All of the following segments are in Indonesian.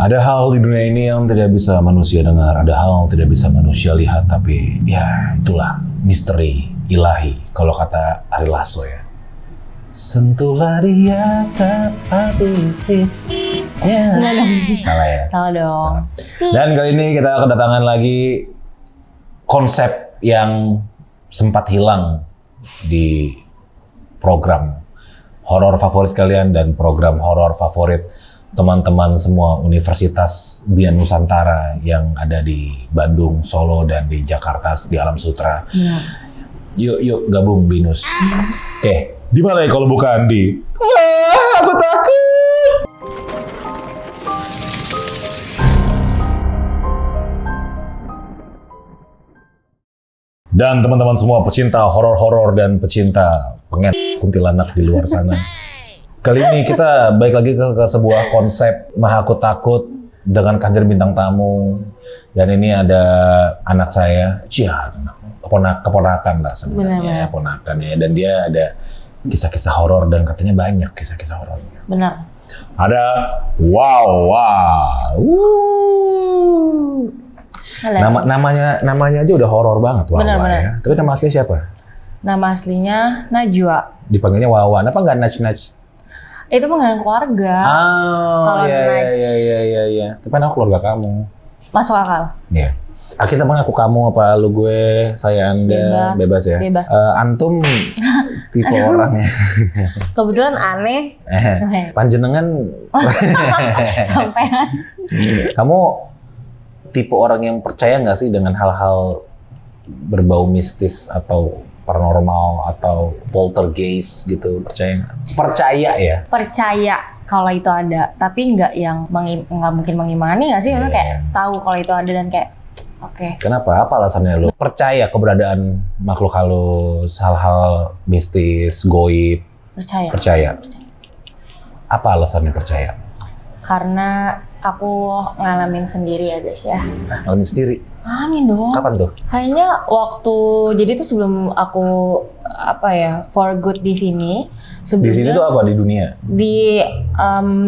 Ada hal di dunia ini yang tidak bisa manusia dengar, ada hal yang tidak bisa manusia lihat, tapi ya itulah misteri ilahi kalau kata Ari Lasso ya. Sentuhlah dia tepat titik. Ya. Enggak dong. Salah ya? Salah dong. Dan kali ini kita kedatangan lagi konsep yang sempat hilang di program horor favorit kalian dan program horor favorit teman-teman semua Universitas Bina Nusantara yang ada di Bandung, Solo, dan di Jakarta di Alam Sutra. Ya. Yuk gabung Binus. Oke, di mana ya kalau bukan di? Aku takut. Dan teman-teman semua pecinta horor-horor dan pecinta kuntilanak di luar sana. Kali ini kita balik lagi ke sebuah konsep Maha Aku Takut dengan kehadiran bintang tamu. Dan ini ada anak saya, keponakan lah sebenarnya, ponakan ya. Dan dia ada kisah-kisah horor dan katanya banyak kisah-kisah horornya. Benar. Ada namanya aja udah horor banget, Benar. ya. Tapi nama aslinya siapa? Nama aslinya Najwa. Dipanggilnya Wawan. Apa nggak Naj? Itu panggilan keluarga. Oh, Kalau iya. Tapi kan aku keluarga kamu. Masuk akal. Iya. Kita mau aku kamu apa lu gue, saya Anda, bebas ya. Bebas. Antum tipe orangnya. Kebetulan aneh. Panjenengan. Sampean. Kamu tipe orang yang percaya nggak sih dengan hal-hal berbau mistis atau paranormal atau poltergeist gitu, percaya nggak? Percaya ya? Percaya kalau itu ada, tapi nggak mungkin mengimani nggak sih? Maksudnya kayak tahu kalau itu ada dan kayak oke. Kenapa? Apa alasannya lu percaya keberadaan makhluk halus, hal-hal mistis, goib? Percaya. Apa alasannya percaya? Karena aku ngalamin sendiri ya guys ya. Ngalamin sendiri? Ngalamin dong. Kapan tuh? Kayaknya waktu, jadi tuh sebelum aku for good di sini. Di sini tuh apa di dunia? Di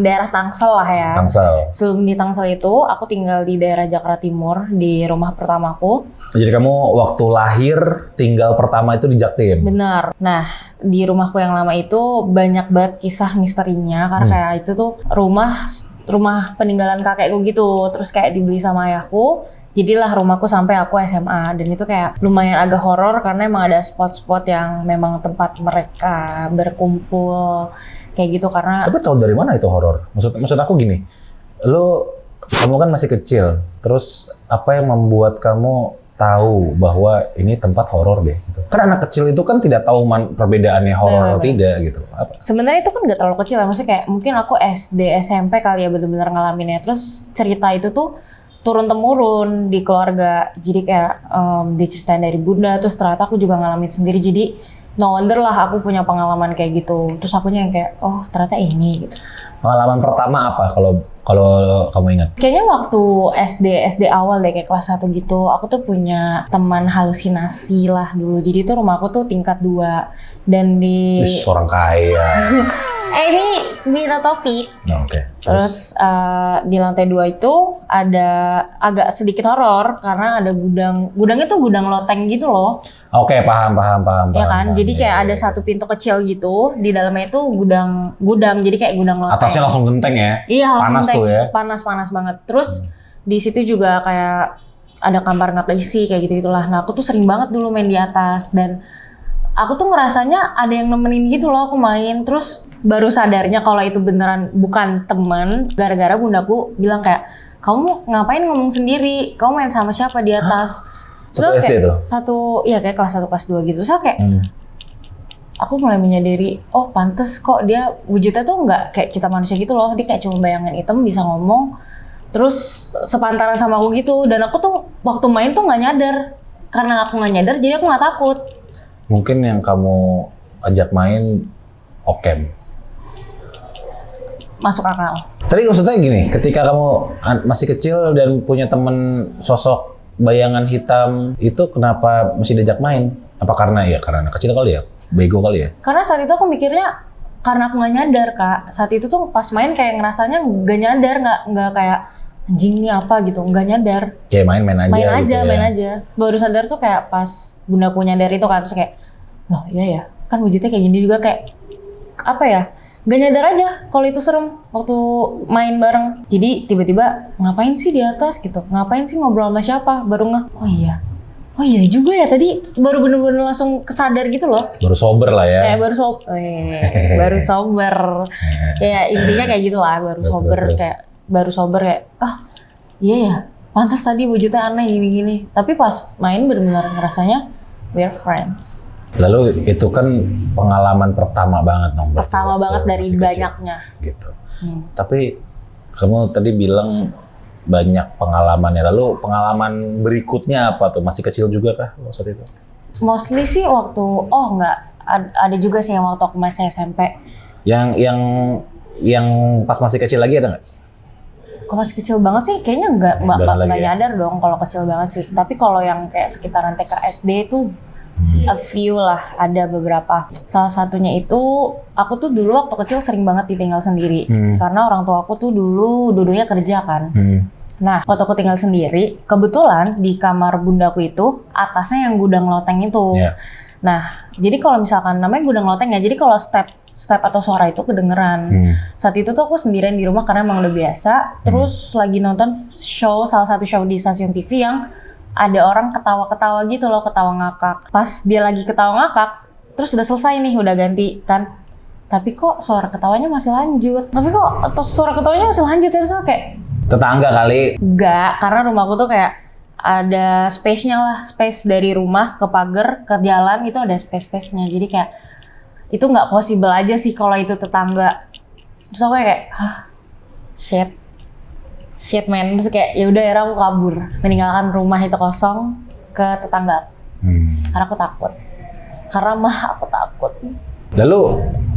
daerah Tangsel lah ya. Tangsel. Sebelum di Tangsel itu, aku tinggal di daerah Jakarta Timur di rumah pertamaku. Jadi kamu waktu lahir tinggal pertama itu di Jaktim? Bener. Nah, di rumahku yang lama itu banyak banget kisah misterinya karena kayak itu tuh rumah peninggalan kakekku gitu. Terus kayak dibeli sama ayahku. Jadilah rumahku sampai aku SMA, dan itu kayak lumayan agak horor karena emang ada spot-spot yang memang tempat mereka berkumpul kayak gitu karena. Tapi tahu dari mana itu horor? Maksud aku gini, kamu kan masih kecil, terus apa yang membuat kamu tahu bahwa ini tempat horor deh gitu? Kan anak kecil itu kan tidak tahu perbedaannya horor atau tidak gitu. Sebenarnya itu kan nggak terlalu kecil ya, maksudnya kayak mungkin aku SD SMP kali ya benar-benar ngalaminnya. Terus cerita itu tuh turun-temurun di keluarga, jadi kayak diceritain dari bunda, terus ternyata aku juga ngalamin sendiri, jadi no wonder lah aku punya pengalaman kayak gitu. Terus akunya yang kayak, oh ternyata ini gitu. Pengalaman pertama apa kalau kamu ingat? Kayaknya waktu SD awal deh, kayak kelas 1 gitu, aku tuh punya teman halusinasi lah dulu. Jadi tuh rumahku tuh tingkat 2 dan di orang kaya. Ini beda topik. Oke. Terus di lantai 2 itu ada agak sedikit horor karena ada gudangnya tuh gudang loteng gitu loh. Oke, paham. Ya kan, jadi kayak ada satu pintu kecil gitu, di dalamnya itu gudang, jadi kayak gudang loteng. Atasnya langsung genteng ya? Iya, langsung panas genteng. Tuh ya? Panas banget. Terus di situ juga kayak ada kamar nggak keisi kayak gitu-gitulah. Nah, aku tuh sering banget dulu main di atas dan aku tuh ngerasanya ada yang nemenin gitu loh aku main. Terus baru sadarnya kalau itu beneran bukan teman gara-gara bundaku bilang kayak, kamu ngapain ngomong sendiri? Kamu main sama siapa di atas? Satu SD tuh? Kayak kelas 1, kelas 2 gitu. So kayak aku mulai menyadari, oh pantes kok dia wujudnya tuh nggak kayak kita manusia gitu loh. Dia kayak cuma bayangan hitam bisa ngomong. Terus sepantaran sama aku gitu. Dan aku tuh waktu main tuh nggak nyadar. Karena aku nggak nyadar jadi aku nggak takut. Mungkin yang kamu ajak main Okem. Masuk akal. Tapi maksudnya gini, ketika kamu masih kecil dan punya temen sosok bayangan hitam, itu kenapa mesti diajak main? Apa karena anak kecil kali ya? Bego kali ya? Karena saat itu aku mikirnya, karena aku nggak nyadar Kak. Saat itu tuh pas main kayak ngerasanya nggak nyadar, nggak kayak anjing nih apa gitu, nggak nyadar. Kayak main-main aja. Main aja. Baru sadar tuh kayak pas bundaku nyadar itu kan, terus kayak, loh iya ya, kan wujudnya kayak gini juga, kayak apa ya? Gak nyadar aja kalau itu serem waktu main bareng. Jadi tiba-tiba ngapain sih di atas gitu? Ngapain sih ngobrol sama siapa? Baru oh iya juga ya, tadi baru bener-bener langsung kesadar gitu loh. Baru sober lah ya. Kayak baru sober. Ya intinya kayak gitulah, baru sober kayak iya ya, pantas tadi wujudnya aneh gini-gini. Tapi pas main bener-bener ngerasanya we're friends. Lalu itu kan pengalaman pertama banget dong. Pertama banget dari banyaknya. Gitu. Tapi kamu tadi bilang banyak pengalamannya. Lalu pengalaman berikutnya apa tuh? Masih kecil juga kah waktu itu? Mostly sih waktu, enggak. Ada juga sih yang waktu aku masih SMP. Yang pas masih kecil lagi ada nggak? Kalau masih kecil banget sih kayaknya nggak nyadar dong kalau kecil banget sih. Tapi kalau yang kayak sekitaran TK SD itu a few lah, ada beberapa. Salah satunya itu aku tuh dulu waktu kecil sering banget ditinggal sendiri karena orang tua aku tuh dulu dua-duanya kerja kan. Nah waktu aku tinggal sendiri, kebetulan di kamar bundaku itu atasnya yang gudang loteng itu. Nah jadi kalau misalkan namanya gudang loteng ya, jadi kalau step atau suara itu kedengeran. Saat itu tuh aku sendirian di rumah karena emang udah biasa. Terus lagi nonton salah satu show di stasiun TV yang ada orang ketawa-ketawa gitu loh, ketawa ngakak. Pas dia lagi ketawa ngakak, terus udah selesai nih, udah ganti kan. Tapi kok suara ketawanya masih lanjut? Terus kayak Tetangga kali. enggak, karena rumahku tuh kayak ada space-nya lah, space dari rumah ke pagar ke jalan itu ada space-nya. Jadi kayak itu nggak possible aja sih kalau itu tetangga. Terus aku kayak shit man, terus kayak ya udah akhirnya aku kabur, meninggalkan rumah itu kosong ke tetangga. Karena aku takut. Aku takut. Lalu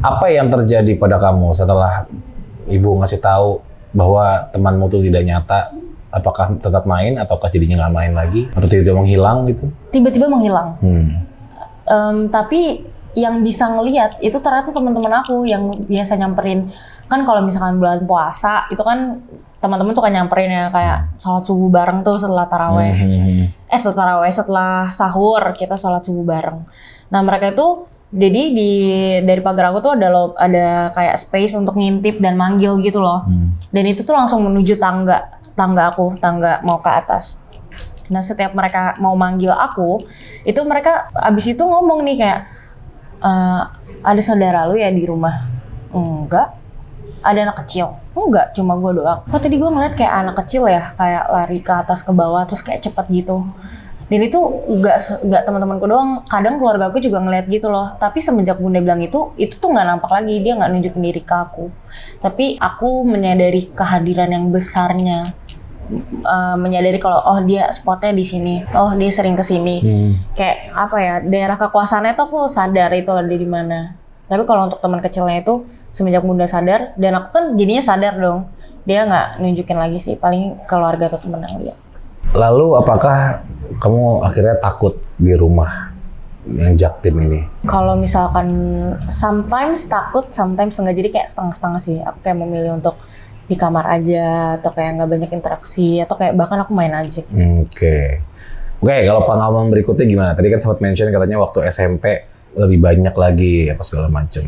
apa yang terjadi pada kamu setelah ibu ngasih tahu bahwa temanmu tuh tidak nyata? Apakah tetap main ataukah jadinya nggak main lagi atau tiba-tiba menghilang gitu? Tiba-tiba menghilang. Tapi yang bisa ngelihat itu ternyata teman-teman aku yang biasa nyamperin. Kan kalau misalkan bulan puasa itu kan teman-teman suka nyamperin ya, kayak sholat subuh bareng tuh setelah taraweh. Setelah sahur kita sholat subuh bareng. Nah mereka itu jadi dari pagar aku tuh ada kayak space untuk ngintip dan manggil gitu loh. Dan itu tuh langsung menuju tangga mau ke atas. Nah setiap mereka mau manggil aku, itu mereka abis itu ngomong nih kayak, ada saudara lu ya di rumah? Enggak. Ada anak kecil? Enggak, cuma gue doang. Kok tadi gue ngeliat kayak anak kecil ya, kayak lari ke atas ke bawah terus kayak cepet gitu. Dan itu enggak teman-temanku doang, kadang keluarga aku juga ngeliat gitu loh. Tapi semenjak bunda bilang itu tuh nggak nampak lagi, dia nggak nunjukin diri ke aku. Tapi aku menyadari kehadiran yang besarnya. Menyadari kalau dia spotnya di sini, dia sering kesini. Kayak apa ya, daerah kekuasaannya tuh aku sadar itu ada di mana. Tapi kalau untuk teman kecilnya itu semenjak bunda sadar, dan aku kan jadinya sadar dong, dia nggak nunjukin lagi sih, paling keluarga atau temen yang lihat. Lalu apakah kamu akhirnya takut di rumah yang Jaktim ini? Kalau misalkan sometimes takut, sometimes enggak, jadi kayak setengah-setengah sih. Aku kayak memilih untuk di kamar aja, atau kayak nggak banyak interaksi, atau kayak bahkan aku main aja. Oke, kalau pengalaman berikutnya gimana? Tadi kan sempat mention katanya waktu SMP lebih banyak lagi apa segala macam.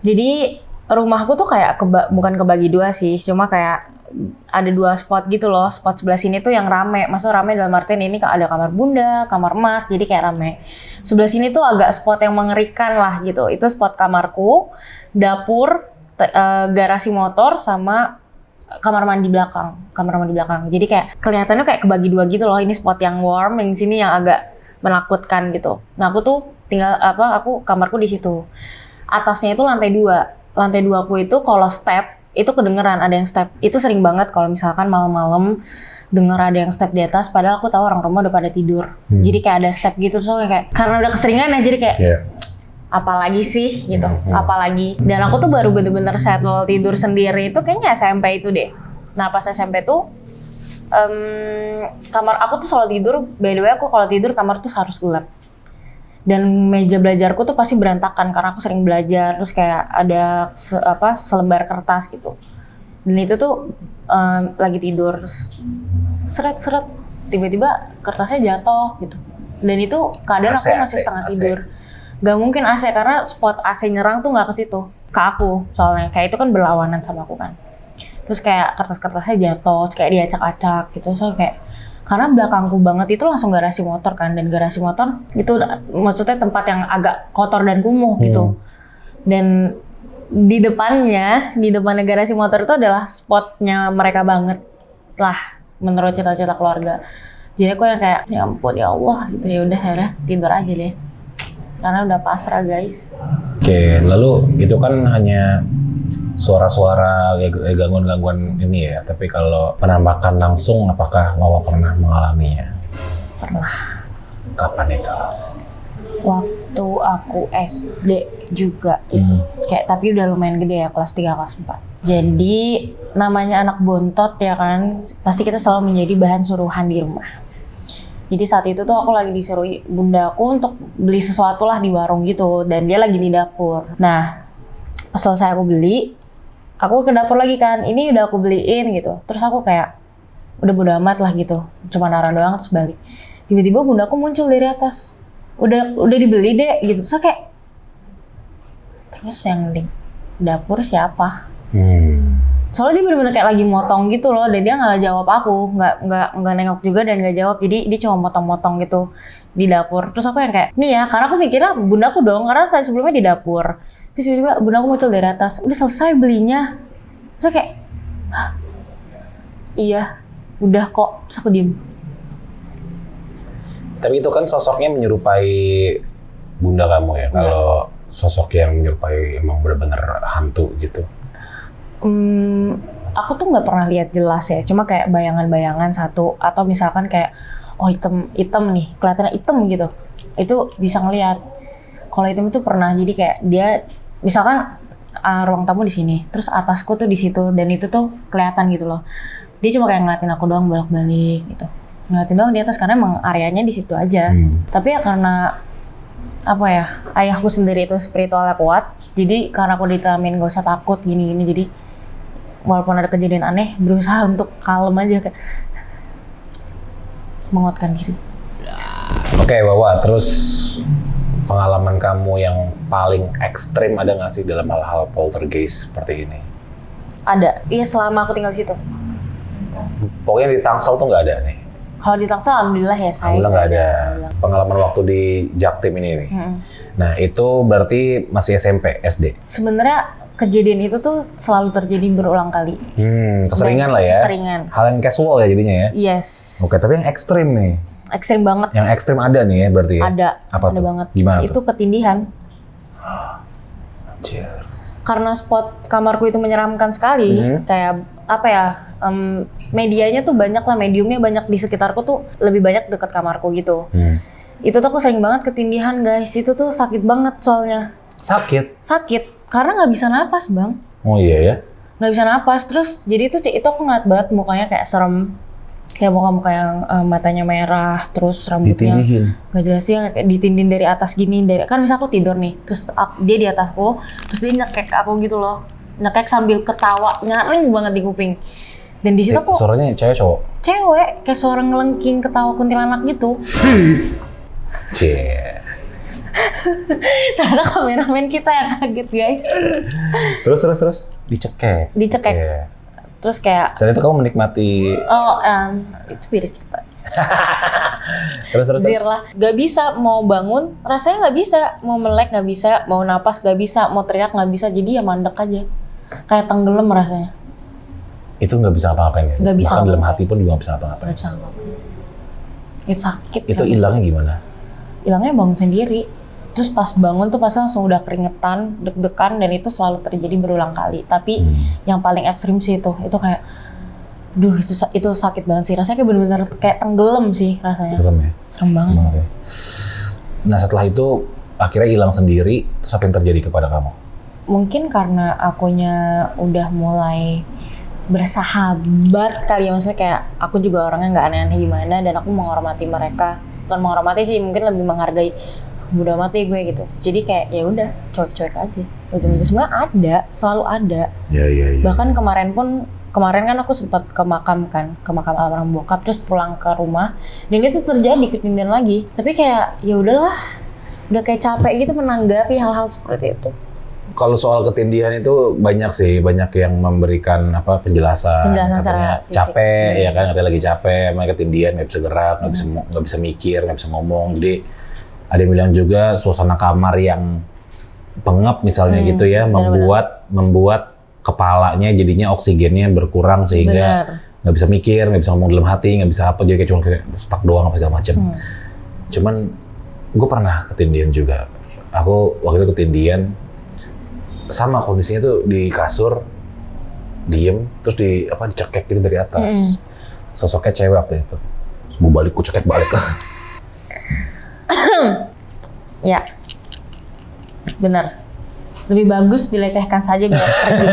Jadi rumahku tuh kayak bukan kebagi dua sih, cuma kayak ada dua spot gitu loh. Spot sebelah sini tuh yang rame, maksudnya rame dalam artian ini ada kamar bunda, kamar mas, jadi kayak rame. Sebelah sini tuh agak spot yang mengerikan lah gitu. Itu spot kamarku, dapur, garasi motor, sama kamar mandi belakang. Jadi kayak kelihatannya kayak kebagi dua gitu loh. Ini spot yang warm, yang sini yang agak menakutkan gitu. Nah aku tuh kamarku di situ. Atasnya itu lantai 2. Lantai 2 aku itu kalau step itu kedengeran ada yang step. Itu sering banget kalau misalkan malam-malam denger ada yang step di atas, padahal aku tahu orang rumah udah pada tidur. Jadi kayak ada step gitu, so kayak karena udah keseringan ya, jadi kayak apalagi sih gitu, apalagi. Dan aku tuh baru bener-bener settle tidur sendiri itu kayaknya SMP itu deh. Nah pas SMP tuh kamar aku tuh selalu tidur, by the way aku kalau tidur kamar tuh harus gelap. Dan meja belajarku tuh pasti berantakan karena aku sering belajar, terus kayak ada selebar kertas gitu. Dan itu tuh lagi tidur, terus seret-seret tiba-tiba kertasnya jatuh gitu. Dan itu keadaan aku masih setengah tidur. Gak mungkin AC karena spot AC nyerang tuh nggak ke situ, ke aku soalnya. Kayak itu kan berlawanan sama aku kan. Terus kayak kertas-kertasnya jatuh, terus kayak diacak-acak gitu. So kayak karena belakangku banget itu langsung garasi motor kan, dan garasi motor itu maksudnya tempat yang agak kotor dan kumuh gitu. Dan di depannya garasi motor itu adalah spotnya mereka banget lah menurut cita-cita keluarga. Jadi aku yang kayak ya ampun ya Allah gitu, ya udah akhirnya tidur aja deh karena udah pasrah guys. Oke, lalu itu kan hanya suara-suara gangguan-gangguan ini ya, tapi kalau penampakan langsung apakah Wawa pernah mengalaminya? Pernah. Kapan itu? Waktu aku SD juga itu. Kayak tapi udah lumayan gede ya, kelas 3, kelas 4. Jadi namanya anak bontot ya kan, pasti kita selalu menjadi bahan suruhan di rumah. Jadi saat itu tuh aku lagi disuruh bundaku untuk beli sesuatu lah di warung gitu, dan dia lagi di dapur. Nah, pas selesai aku beli, aku ke dapur lagi kan, ini udah aku beliin gitu. Terus aku kayak udah bodo amat lah gitu, cuma naruh doang terus balik. Tiba-tiba bundaku muncul dari atas, udah dibeli deh gitu. Terus kayak, terus yang di dapur siapa? Soalnya dia bener-bener kayak lagi motong gitu loh, dan dia nggak jawab aku, nggak nengok juga dan nggak jawab. Jadi dia cuma motong-motong gitu di dapur. Terus aku yang kayak nih ya, karena aku mikirnya bundaku dong, karena tadi sebelumnya di dapur. Terus tiba-tiba bundaku muncul dari atas, udah selesai belinya. Terus kayak, hah? Iya, udah kok. Terus aku diem. Tapi itu kan sosoknya menyerupai bunda kamu ya. Kalau sosok yang menyerupai emang benar-benar hantu gitu. Aku tuh nggak pernah lihat jelas ya, cuma kayak bayangan-bayangan satu, atau misalkan kayak oh hitam nih, kelihatannya hitam gitu, itu bisa ngelihat. Kalau hitam itu pernah, jadi kayak dia misalkan ruang tamu di sini, terus atasku tuh di situ, dan itu tuh kelihatan gitu loh. Dia cuma kayak ngeliatin aku doang bolak-balik gitu, ngeliatin doang di atas karena emang areanya di situ aja. Tapi ya karena apa ya, ayahku sendiri itu spiritualnya kuat, jadi karena aku ditanamin gak usah takut gini-gini, jadi walaupun ada kejadian aneh, berusaha untuk kalem aja, kayak menguatkan diri. Oke, Wawa, terus pengalaman kamu yang paling ekstrim ada nggak sih dalam hal-hal poltergeist seperti ini? Ada, iya selama aku tinggal di situ. Pokoknya di Tangsel tuh nggak ada nih? Kalau di Tangsel alhamdulillah ya saya nggak ada. Pengalaman waktu di Jaktim ini nih. Nah itu berarti masih SMP, SD? Sebenarnya kejadian itu tuh selalu terjadi berulang kali. Keseringan lah ya? Keseringan. Hal yang casual ya jadinya ya? Yes. Oke, tapi yang ekstrim nih? Ekstrim banget. Yang ekstrim ada nih ya berarti ya? Ada. Apa ada tuh? banget. Gimana itu tuh? ketindihan. Anjir. Karena spot kamarku itu menyeramkan sekali, kayak apa ya, medianya tuh banyak lah, mediumnya banyak di sekitarku tuh, lebih banyak dekat kamarku gitu. Itu tuh aku sering banget ketindihan guys, itu tuh sakit banget soalnya. Sakit? Sakit. Karena nggak bisa napas bang. Oh iya ya? Nggak bisa napas, terus jadi itu aku ngeliat banget mukanya kayak serem, kayak muka-muka yang matanya merah, terus rambutnya nggak jelas sih, kayak ditindin dari atas gini, dari kan misal aku tidur nih, terus dia di atasku, terus dia nyekek aku gitu loh, nyekek sambil ketawa, nyaring banget di kuping. Dan di situ aku suaranya cewek cowok? Cewek, kayak suara ngelengking ketawa kuntilanak gitu. Cie. Ternyata kameramen kita yang kaget guys. Terus dicekek. Yeah. Terus kayak saat itu kamu menikmati. Itu beda cerita. terus. Zir lah, gak bisa mau bangun, rasanya nggak bisa, mau melek nggak bisa, mau napas nggak bisa, mau teriak nggak bisa, jadi ya mandek aja, kayak tenggelam rasanya. Itu nggak bisa apa-apain ya? Nggak bisa. Bahkan dalam hati pun juga nggak bisa apa-apain. Nggak bisa apa-apain. Itu sakit. Itu hilangnya gimana? Hilangnya bangun sendiri. Terus pas bangun tuh pasti langsung udah keringetan, deg-degan, dan itu selalu terjadi berulang kali. Tapi yang paling ekstrim sih itu kayak, duh itu sakit banget sih. Rasanya kayak bener-bener kayak tenggelam sih rasanya. Serem ya? Serem banget. Ya. Nah setelah itu akhirnya hilang sendiri, terus apa yang terjadi kepada kamu? Mungkin karena akunya udah mulai bersahabat kali ya, maksudnya kayak aku juga orangnya nggak aneh-aneh gimana, dan aku menghormati mereka. Bukan menghormati sih, mungkin lebih menghargai. Udah mati gue gitu, jadi kayak ya udah cuek-cuek aja. ujung-ujung sebenarnya ada, selalu ada. Iya. Bahkan kemarin kan aku sempat ke makam almarhum bokap, terus pulang ke rumah dan itu terjadi ketindihan lagi. Tapi kayak ya udahlah, udah kayak capek gitu menanggapi hal-hal seperti itu. Kalau soal ketindihan itu banyak yang memberikan penjelasan secara capek ya kan, katanya lagi capek, mereka ketindihan, nggak bisa gerak, nggak bisa mikir, nggak bisa ngomong. Jadi ada yang bilang juga suasana kamar yang pengap misalnya gitu ya, membuat kepalanya jadinya oksigennya berkurang sehingga nggak bisa mikir, nggak bisa ngomong dalam hati, nggak bisa apa, jadi cuma kayak stuck doang apa segala macam. Cuman gue pernah ketindihan juga. Aku waktu itu ketindihan sama kondisinya tuh di kasur, diem, terus dicekek gitu dari atas. Sosoknya cewek waktu itu. Terus gue balik, gue cekek balik. Ya, benar. Lebih bagus dilecehkan saja biar pergi.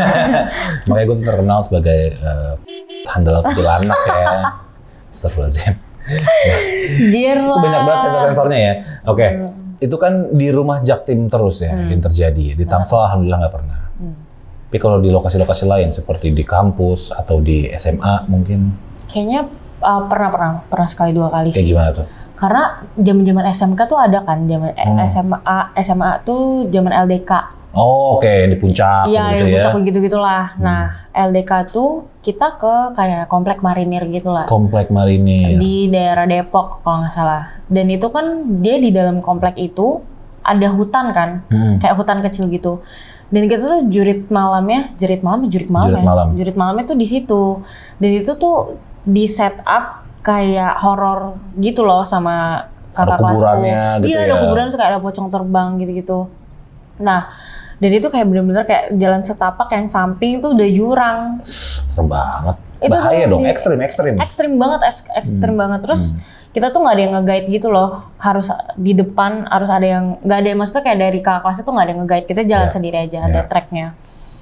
Makanya gue terkenal sebagai handal kecil anak ya. Astagfirullahaladzim. Itu banyak banget sensor-sensornya ya. Oke. Itu kan di rumah Jaktim terus ya yang terjadi. Di Tangsel alhamdulillah nggak pernah. Tapi kalau di lokasi-lokasi lain seperti di kampus atau di SMA mungkin? Kayaknya pernah sekali 2 kali sih. Kayak gimana tuh? Karena zaman SMK tuh ada kan, SMA tuh zaman LDK. Oh, oke, di puncak Iya, gitu di ya. puncak gitu-gitulah. Nah, LDK tuh kita ke kayak komplek marinir gitulah. Komplek marinir. Di daerah Depok kalau nggak salah. Dan itu kan dia di dalam komplek itu ada hutan kan, kayak hutan kecil gitu. Dan kita tuh jurit malamnya tuh di situ. Dan itu tuh di set up kayak horor gitu loh sama kakak kelasku. Gitu iya, ya. ada kuburan tuh kayak ada pocong terbang gitu-gitu. Nah, dan itu kayak bener-bener kayak jalan setapak yang samping tuh udah jurang. Serem banget. Itu bahaya tuh dong, ekstrim. Ekstrim banget. Terus kita tuh nggak ada yang nge-guide gitu loh. Harus di depan, harus ada yang nggak ada, maksudnya kayak dari kakak kelas itu nggak ada yang nge-guide. Kita jalan sendiri aja, ada tracknya.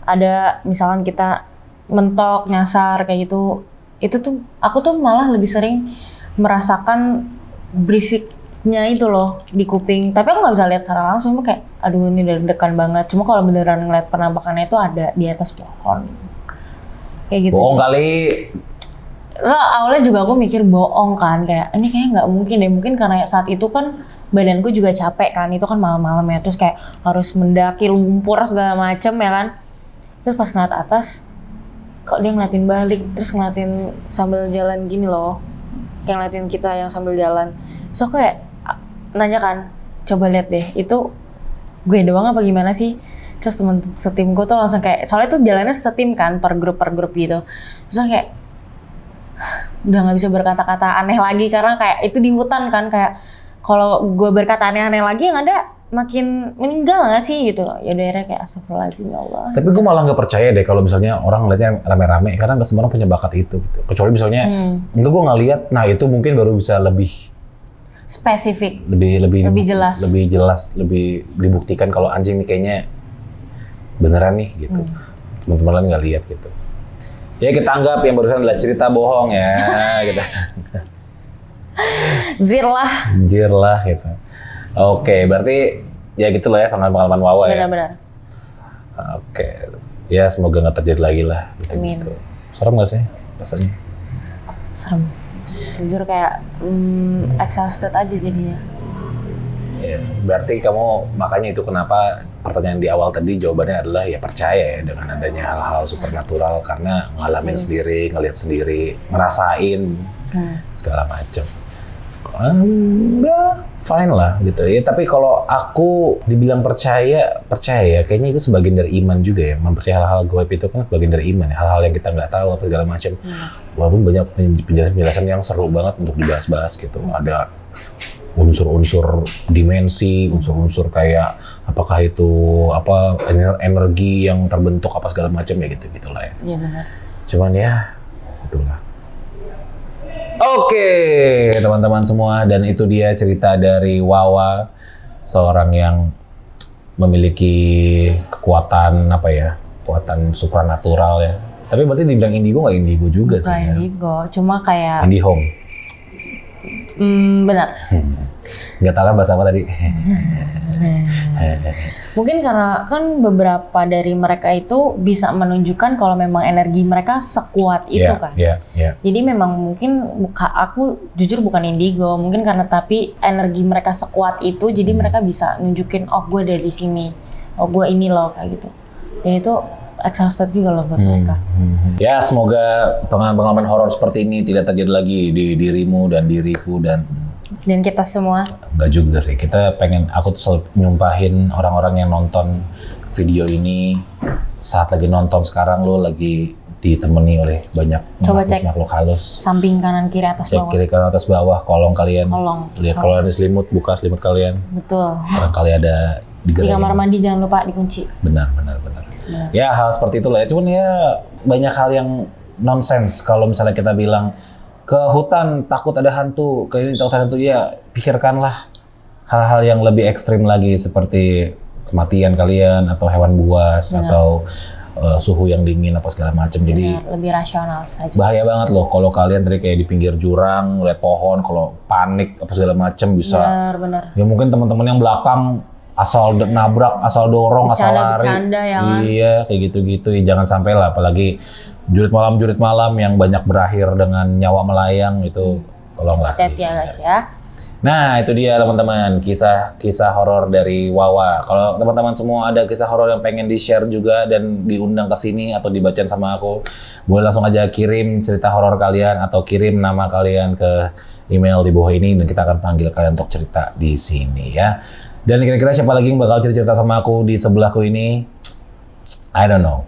Ada misalkan kita mentok, nyasar kayak gitu. Itu tuh aku tuh malah lebih sering merasakan berisiknya itu loh di kuping. Tapi aku nggak bisa lihat secara langsung, cuma kayak aduh ini deg-degan banget. Cuma kalau beneran ngeliat penampakannya itu ada di atas pohon. Kayak gitu. Bohong kali. Awalnya juga aku mikir bohong kan, kayak ini kayaknya nggak mungkin deh. Mungkin karena saat itu kan badanku juga capek kan, itu kan malam-malam ya, terus kayak harus mendaki lumpur segala macem ya kan. Terus pas ngeliat atas, kok dia ngeliatin balik, terus ngeliatin sambil jalan gini loh, kayak ngeliatin kita yang sambil jalan. Terus aku kayak nanya kan, coba lihat deh, itu gue doang apa gimana sih? Terus temen setimku tuh langsung kayak, soalnya tuh jalannya setim kan, per grup gitu. Terus aku kayak udah nggak bisa berkata-kata aneh lagi karena kayak itu di hutan kan, kayak kalau gue berkata aneh-aneh lagi yang ada makin meninggal nggak sih gitu. Ya udah akhirnya kayak astagfirullahaladzim ya Allah. Tapi gue malah nggak percaya deh kalau misalnya orang ngeliatnya rame-rame, karena nggak semua orang punya bakat itu gitu. Kecuali misalnya enggak, gue nggak lihat, nah itu mungkin baru bisa lebih spesifik, lebih jelas, lebih dibuktikan kalau anjing nih kayaknya beneran nih gitu. Teman-teman lain nggak lihat gitu. Ya kita anggap yang barusan adalah cerita bohong ya gitu. Anjir lah gitu. Oke, berarti ya gitu lah ya pengalaman Wawa ya. Benar-benar. Oke, ya semoga nggak terjadi lagi lah. Amin. Gitu. Serem nggak sih rasanya? Serem. Jujur kayak exhausted aja jadinya. Ya, berarti kamu makanya itu kenapa pertanyaan di awal tadi jawabannya adalah ya percaya ya dengan adanya hal-hal supernatural karena ngalamin sendiri, ngelihat sendiri, ngerasain segala macam. Ya fine lah gitu ya. Tapi kalau aku dibilang percaya ya kayaknya itu sebagian dari iman juga ya. Mempercayai hal-hal gaib itu kan sebagian dari iman ya. Hal-hal yang kita nggak tahu apa segala macam. Walaupun banyak penjelasan-penjelasan yang seru banget untuk dibahas-bahas gitu. Ada unsur-unsur dimensi, unsur-unsur kayak apakah itu energi yang terbentuk apa segala macam ya gitu-gitulah ya. Iya benar. Cuman ya itulah. Oke, teman-teman semua, dan itu dia cerita dari Wawa, seorang yang memiliki kekuatan kekuatan supranatural ya. Tapi berarti dibilang indigo nggak indigo juga sih ya? Indigo, cuma kayak Indihome. benar. Nggak tahu kan bahasa apa tadi? Mungkin karena kan beberapa dari mereka itu bisa menunjukkan kalau memang energi mereka sekuat itu kan. Jadi memang mungkin aku jujur bukan indigo, mungkin karena tapi energi mereka sekuat itu, jadi mereka bisa nunjukin oh gue dari sini, oh gue ini loh kayak gitu. Dan itu exhausted juga loh buat mereka. Ya semoga pengalaman horor seperti ini tidak terjadi lagi di dirimu dan diriku dan kita semua. Enggak juga sih, aku tuh selalu nyumpahin orang-orang yang nonton video ini saat lagi nonton sekarang lo lagi ditemani oleh banyak makhluk halus. Samping kanan kiri atas cek bawah. Kiri kanan atas bawah, kolong kalian. Lihat kalau ada selimut, buka selimut kalian. Betul. Barangkali ada di kamar mandi jangan lupa dikunci. Benar. Ya hal seperti itulah ya, cuman ya banyak hal yang nonsens kalau misalnya kita bilang ke hutan takut ada hantu, ke ini takut ada hantu, ya pikirkanlah hal-hal yang lebih ekstrim lagi seperti kematian kalian atau hewan buas atau suhu yang dingin apa segala macam. Jadi lebih rasional saja. Bahaya banget loh kalau kalian tadi kayak di pinggir jurang lihat pohon, kalau panik apa segala macam bisa. Benar. Ya mungkin teman-teman yang belakang asal nabrak, asal dorong, asal lari. Bercanda ya kan? Iya, kayak gitu-gitu. Ya, jangan sampai lah, apalagi jurit malam yang banyak berakhir dengan nyawa melayang itu, tolonglah. Hati-hati ya guys ya. Nah, itu dia teman-teman, kisah horor dari Wawa. Kalau teman-teman semua ada kisah horor yang pengen di-share juga dan diundang ke sini atau dibacain sama aku, boleh langsung aja kirim cerita horor kalian atau kirim nama kalian ke email di bawah ini dan kita akan panggil kalian untuk cerita di sini ya. Dan kira-kira siapa lagi yang bakal cerita sama aku di sebelahku ini? I don't know.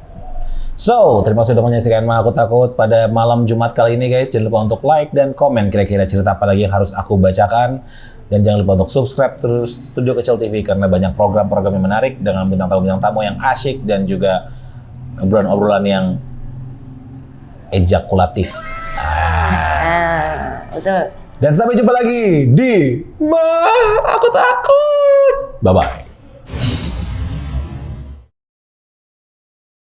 So, terima kasih sudah menyaksikan Aku Takut pada malam Jumat kali ini guys. Jangan lupa untuk like dan komen kira-kira cerita apa lagi yang harus aku bacakan. Dan jangan lupa untuk subscribe terus Studio Kecil TV karena banyak program-program yang menarik dengan bintang tamu yang asyik dan juga obrolan-obrolan yang ejakulatif. Betul. Dan sampai jumpa lagi di Aku Takut. Bye-bye.